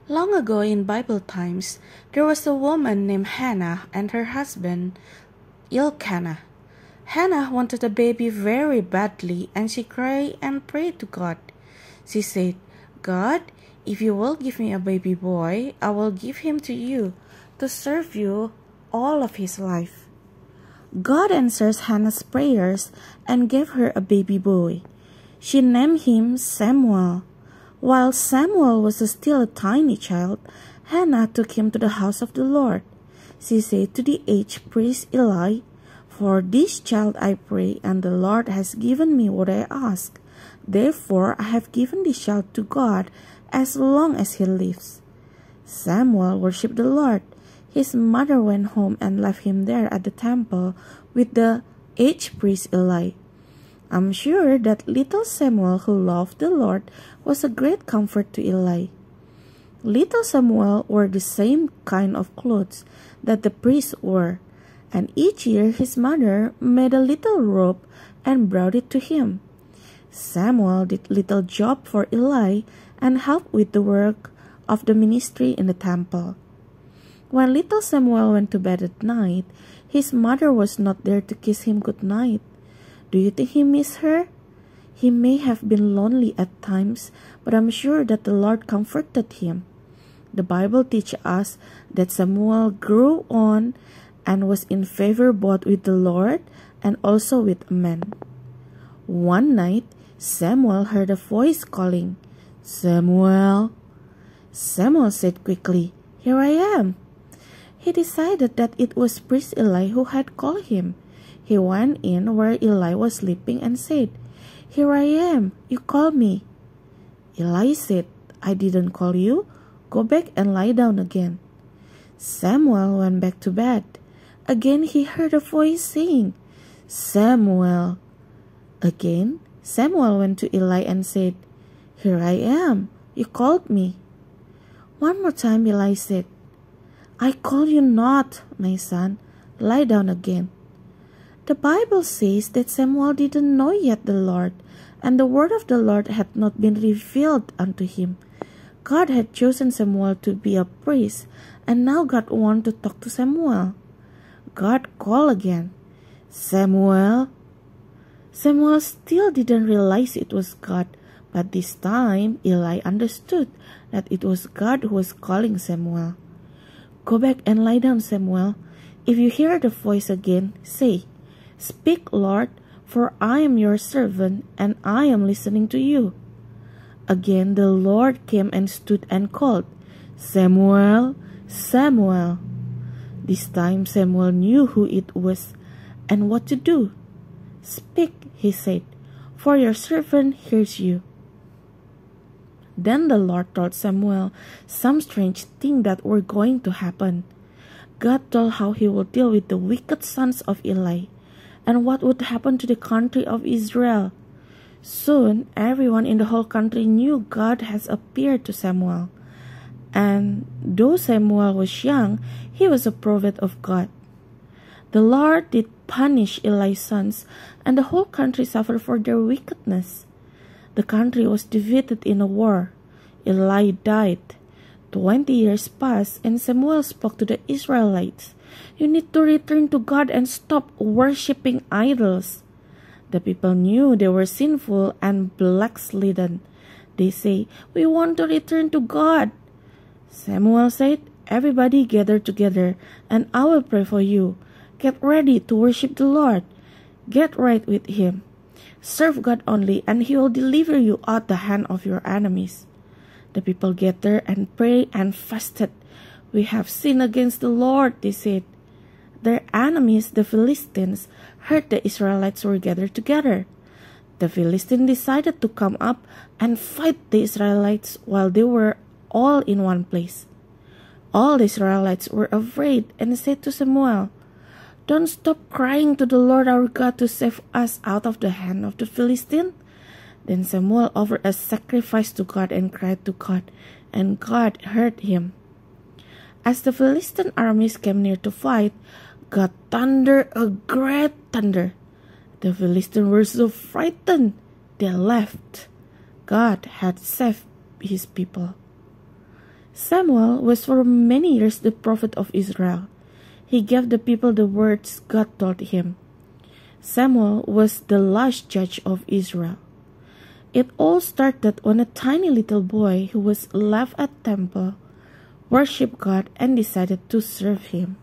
Long ago in Bible times, there was a woman named Hannah and her husband, Elkanah. Hannah wanted a baby very badly and she cried and prayed to God. She said, God, if you will give me a baby boy, I will give him to you to serve you all of his life. God answers Hannah's prayers and gave her a baby boy. She named him Samuel. While Samuel was still a tiny child, Hannah took him to the house of the Lord. She said to the aged priest Eli, For this child I pray, and the Lord has given me what I ask. Therefore I have given this child to God as long as he lives. Samuel worshipped the Lord. His mother went home and left him there at the temple with the aged priest Eli. I'm sure that little Samuel, who loved the Lord, was a great comfort to Eli. Little Samuel wore the same kind of clothes that the priest wore, and each year his mother made a little robe and brought it to him. Samuel did little job for Eli and helped with the work of the ministry in the temple. When little Samuel went to bed at night, his mother was not there to kiss him good night. Do you think he missed her? He may have been lonely at times, but I'm sure that the Lord comforted him. The Bible teaches us that Samuel grew on and was in favor both with the Lord and also with men. One night, Samuel heard a voice calling, Samuel. Samuel said quickly, Here I am. He decided that it was priest Eli who had called him. He went in where Eli was sleeping and said, Here I am, you called me. Eli said, I didn't call you. Go back and lie down again. Samuel went back to bed. Again he heard a voice saying, Samuel. Again, Samuel went to Eli and said, Here I am, you called me. One more time Eli said, I call you not, my son. Lie down again. The Bible says that Samuel didn't know yet the Lord, and the word of the Lord had not been revealed unto him. God had chosen Samuel to be a priest, and now God wanted to talk to Samuel. God called again, Samuel. Samuel still didn't realize it was God, but this time Eli understood that it was God who was calling Samuel. Go back and lie down, Samuel. If you hear the voice again, say, Speak, Lord, for I am your servant, and I am listening to you. Again the Lord came and stood and called, Samuel, Samuel. This time Samuel knew who it was and what to do. Speak, he said, for your servant hears you. Then the Lord told Samuel some strange thing that were going to happen. God told how he would deal with the wicked sons of Eli, and what would happen to the country of Israel. Soon, everyone in the whole country knew God has appeared to Samuel. And though Samuel was young, he was a prophet of God. The Lord did punish Eli's sons, and the whole country suffered for their wickedness. The country was defeated in a war. Eli died. 20 years passed, and Samuel spoke to the Israelites. You need to return to God and stop worshipping idols. The people knew they were sinful and backslidden. They say, We want to return to God. Samuel said, Everybody gather together, and I will pray for you. Get ready to worship the Lord. Get right with Him. Serve God only, and He will deliver you out the hand of your enemies. The people gathered and prayed and fasted. We have sinned against the Lord, they said. Their enemies, the Philistines, heard the Israelites were gathered together. The Philistines decided to come up and fight the Israelites while they were all in one place. All the Israelites were afraid and said to Samuel, Don't stop crying to the Lord our God to save us out of the hand of the Philistine. Then Samuel offered a sacrifice to God and cried to God, and God heard him. As the Philistine armies came near to fight, God thundered a great thunder. The Philistines were so frightened, they left. God had saved his people. Samuel was for many years the prophet of Israel. He gave the people the words God told him. Samuel was the last judge of Israel. It all started when a tiny little boy who was left at temple worshiped God and decided to serve him.